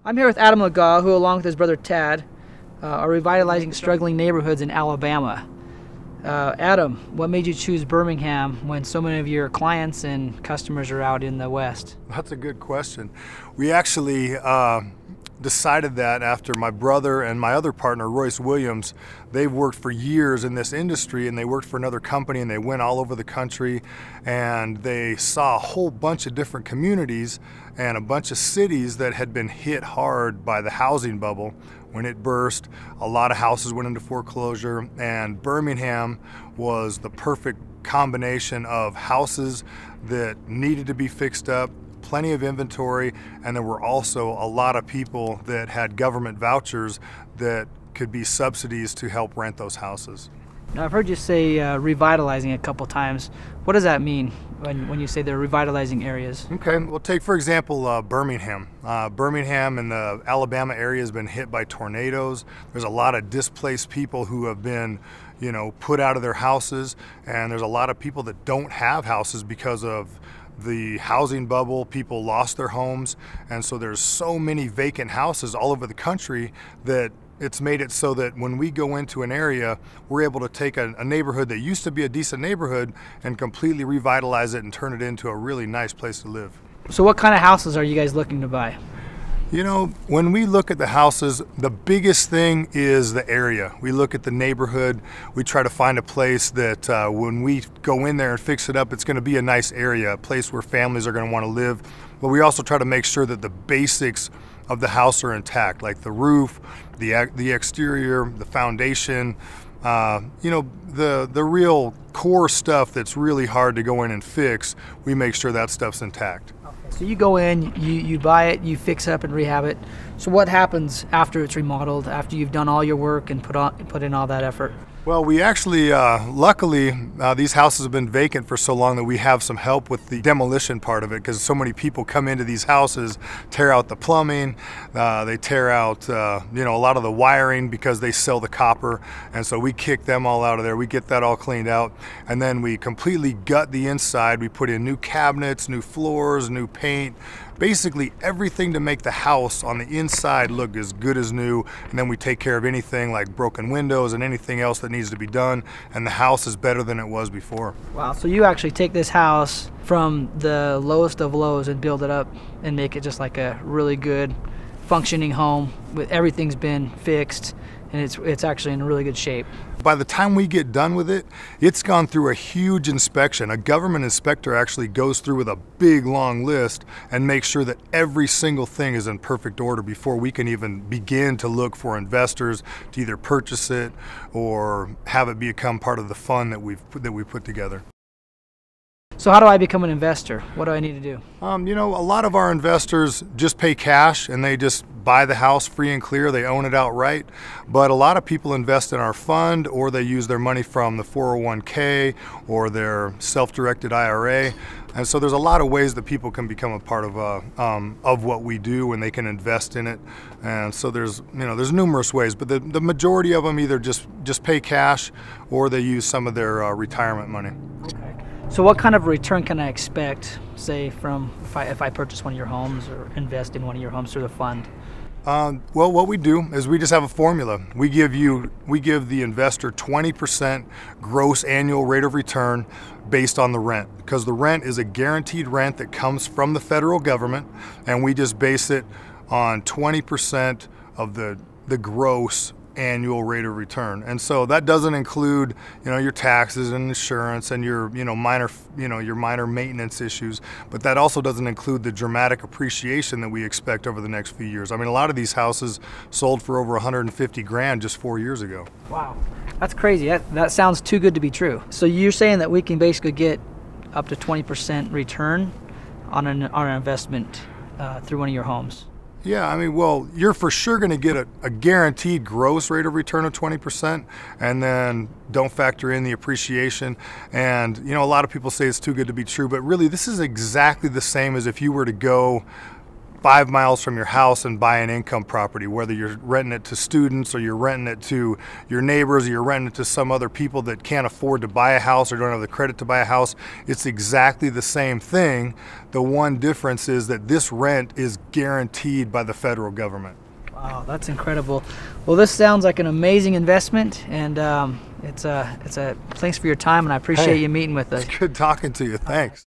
I'm here with Adam Legas, who along with his brother Tad are revitalizing struggling neighborhoods in Alabama. Adam, what made you choose Birmingham when so many of your clients and customers are out in the West? That's a good question. We actually decided that after my brother and my other partner, Royce Williams, they've worked for years in this industry, and they worked for another company, and they went all over the country, and they saw a whole bunch of different communities and a bunch of cities that had been hit hard by the housing bubble. When it burst, a lot of houses went into foreclosure, and Birmingham was the perfect combination of houses that needed to be fixed up, plenty of inventory, and there were also a lot of people that had government vouchers that could be subsidies to help rent those houses. Now, I've heard you say revitalizing a couple times. What does that mean when you say they're revitalizing areas? Okay, well, take for example Birmingham. Birmingham and the Alabama area has been hit by tornadoes. There's a lot of displaced people who have been, put out of their houses, and there's a lot of people that don't have houses because of the housing bubble. People lost their homes, and so there's so many vacant houses all over the country that it's made it so that when we go into an area, we're able to take a neighborhood that used to be a decent neighborhood and completely revitalize it and turn it into a really nice place to live. So what kind of houses are you guys looking to buy? When we look at the houses, the biggest thing is the area. We look at the neighborhood. We try to find a place that when we go in there and fix it up, it's going to be a nice area, a place where families are going to want to live. But we also try to make sure that the basics of the house are intact, like the roof, the exterior, the foundation, the real core stuff that's really hard to go in and fix. We make sure that stuff's intact. So you go in, you buy it, you fix it up and rehab it. So what happens after it's remodeled, after you've done all your work and put in all that effort? Well, we actually, luckily, these houses have been vacant for so long that we have some help with the demolition part of it, because so many people come into these houses, tear out the plumbing, they tear out, a lot of the wiring because they sell the copper, and so we kick them all out of there. We get that all cleaned out, and then we completely gut the inside. We put in new cabinets, new floors, new paint, basically everything to make the house on the inside look as good as new, and then we take care of anything like broken windows and anything else that needs to be done, and the house is better than it was before. Wow, so you actually take this house from the lowest of lows and build it up and make it just like a really good functioning home with everything's been fixed, and it's actually in really good shape. By the time we get done with it, it's gone through a huge inspection. A government inspector actually goes through with a big long list and makes sure that every single thing is in perfect order before we can even begin to look for investors to either purchase it or have it become part of the fund that we put together. So how do I become an investor? What do I need to do? A lot of our investors just pay cash and they just buy the house free and clear. They own it outright. But a lot of people invest in our fund, or they use their money from the 401k or their self-directed IRA. And so there's a lot of ways that people can become a part of what we do, and they can invest in it. And so there's numerous ways, but the majority of them either just pay cash or they use some of their retirement money. Okay. So what kind of return can I expect, say, from if I purchase one of your homes or invest in one of your homes through the fund? Well, what we do is we just have a formula. We give the investor 20% gross annual rate of return based on the rent, because the rent is a guaranteed rent that comes from the federal government, and we just base it on 20% of the gross annual rate of return. And so that doesn't include your taxes and insurance and your minor maintenance issues, but that also doesn't include the dramatic appreciation that we expect over the next few years. I mean, a lot of these houses sold for over 150 grand just 4 years ago. Wow, that's crazy. That sounds too good to be true. So you're saying that we can basically get up to 20% return on an investment through one of your homes? Yeah, I mean, well, you're for sure going to get a guaranteed gross rate of return of 20%, and then don't factor in the appreciation. And, a lot of people say it's too good to be true, but really this is exactly the same as if you were to go 5 miles from your house and buy an income property, whether you're renting it to students or you're renting it to your neighbors or you're renting it to some other people that can't afford to buy a house or don't have the credit to buy a house. It's exactly the same thing. The one difference is that this rent is guaranteed by the federal government. Wow, that's incredible. Well, this sounds like an amazing investment, and it's a thanks for your time, and I appreciate you meeting with us. It's good talking to you. Thanks.